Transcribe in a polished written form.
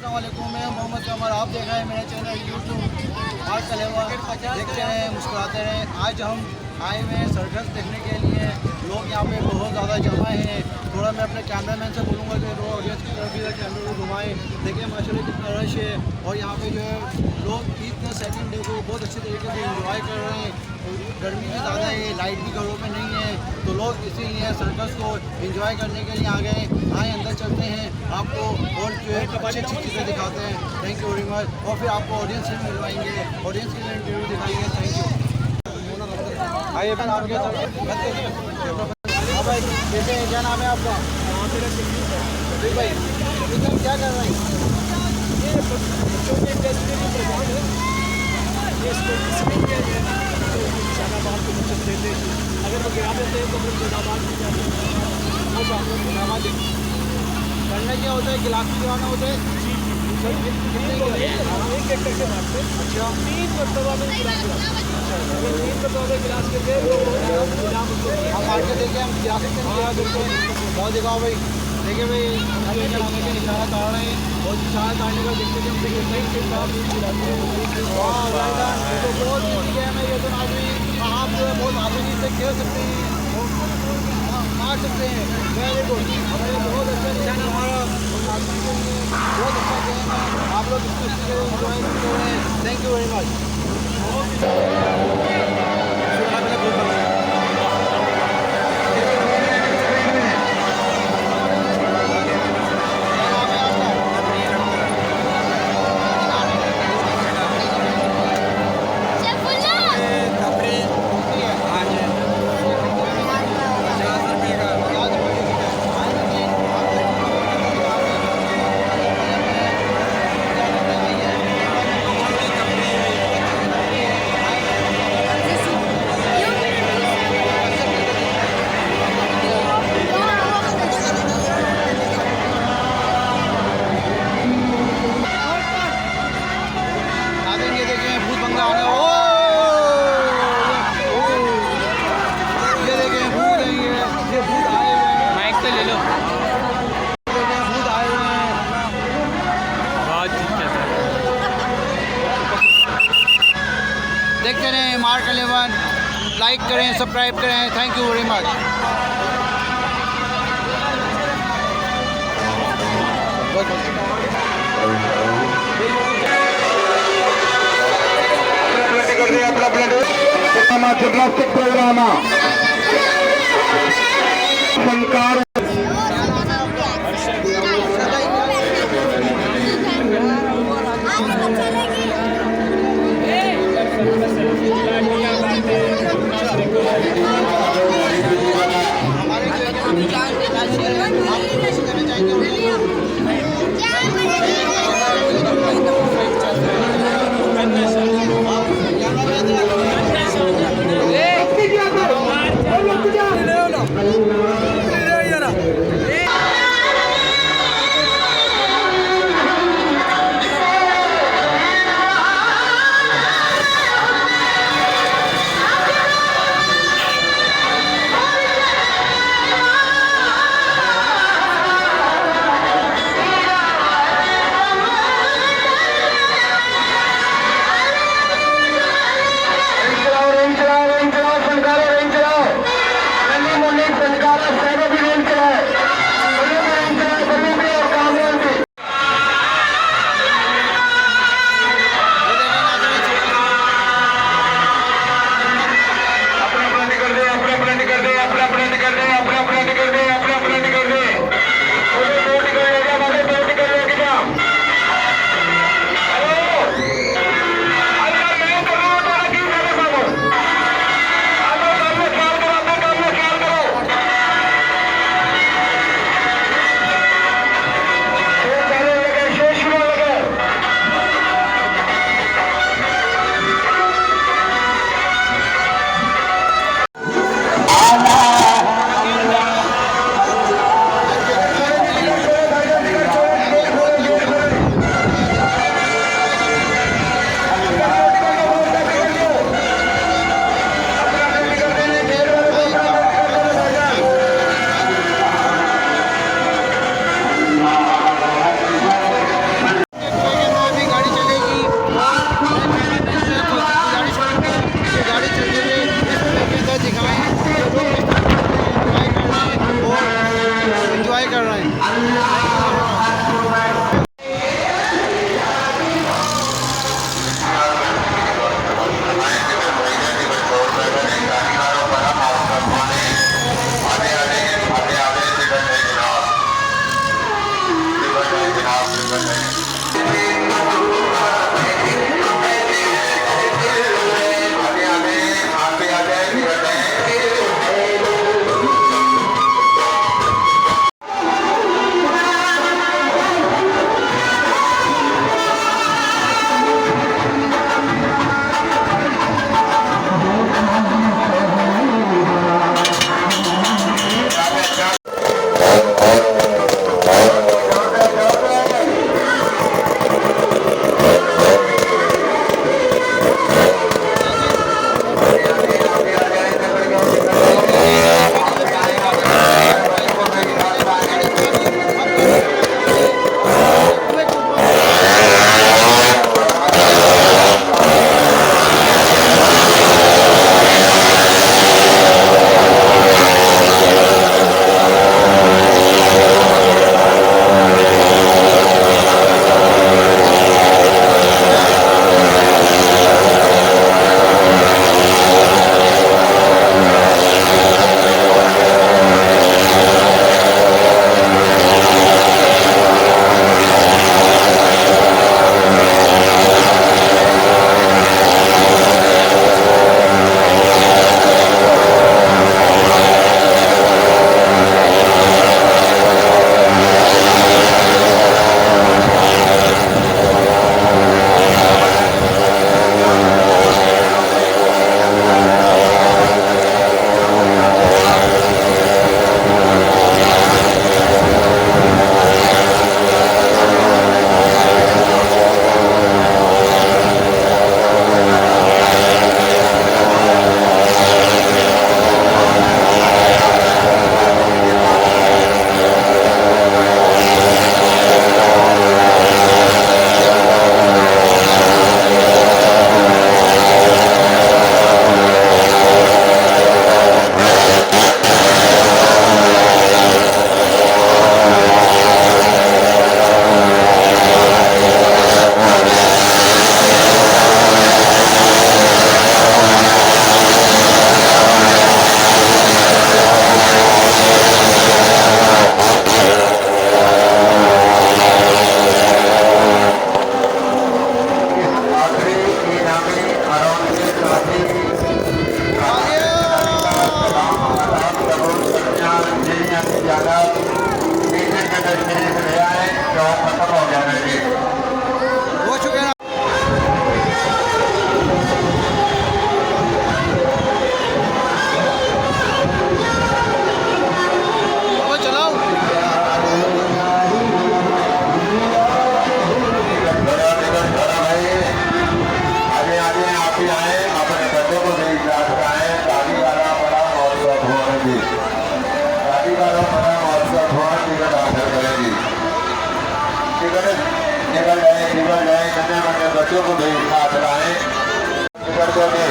अस्सलाम वालेकुम, मैं मोहम्मद कमर। आप देख रहे हैं मेरा चैनल यूट्यूब और कलेवा। देखते रहें, मुस्कुराते रहें। आज हम आए हुए हैं सर्कस देखने के लिए। लोग यहाँ पे बहुत ज़्यादा जमा हैं। थोड़ा मैं अपने कैमरामैन से बोलूँगा कि वो ऑडियंस की तरफ भी कैमरे को घुमाएँ। देखिए माशाल्लाह कितना रश है और यहाँ पे जो है लोग ईद का सेकंड डे को बहुत अच्छे तरीके से इंजॉय कर रहे हैं। गर्मी भी ज़्यादा है, लाइट भी घरों में नहीं है, तो लोग इसीलिए सर्कस को एंजॉय करने के लिए आ गए। आए अंदर चलते हैं, आपको और जो है अच्छी अच्छी चीज़ें दिखाते हैं। Thank you very much. और फिर आपको ऑडियंस से मिलवाएंगे, ऑडियंस के लिए इंटरव्यू दिखाएंगे। Thank you. आइए फिर आप क्या भाई, क्या नाम है आपका? भाई क्या कर रहे हैं? ये बच्चों के प्रोग्राम है। ये शादाबाद को बच्चे देते हैं, अगर वो गिरा देते हैं तो फिर शादाबाद की जाते हैं। वो शादाबाद करना क्या होता है, गिलास भी गिराना होता है। एक एक करके बांटते हैं। अच्छा, 3 मरतबा में गिलास गिराते हैं। अगर 3 मरतबा में गिलास के दे तो हम आके देखें, हम गिरा सकते हैं। गिरा देते हैं, बहुत दिखाओ भाई। देखिए भाई, हम ये चलाने के इशारा ताड़ रहे हैं और इशारा ताड़ने का देखते थे हम। देखिए सही से साफ गिराते हैं। तो बहुत ईजी गेम है ये। तो आदमी आप जो है बहुत आसानी से खेल सकते हैं, मार सकते हैं। वेरी गुड, हमारे बहुत अच्छा निशान है हमारा। बहुत अच्छा गेम है, आप लोग इसको एंजॉय करते हुए। Thank you very much. देखते रहें मार्क 11, लाइक करें, सब्सक्राइब करें। Thank you very much. Gymnastic program संकार ज्यादा पीछे के तस्वीरें से ले आए जो खत्म हो जाना जी हो चुके हैं। अब चलाओ। आगे आगे आप भी आए अपने बच्चों को भी याद कराएं। गाड़ी वाला बड़ा महोत्सव होगी, गाड़ी वाला बड़ा महोत्सव हुआ टिकट हासिल करेगी। टिकट निकल जाए नन्हे मुन्ने बच्चों को भी साथ लाएं। टिकट को भी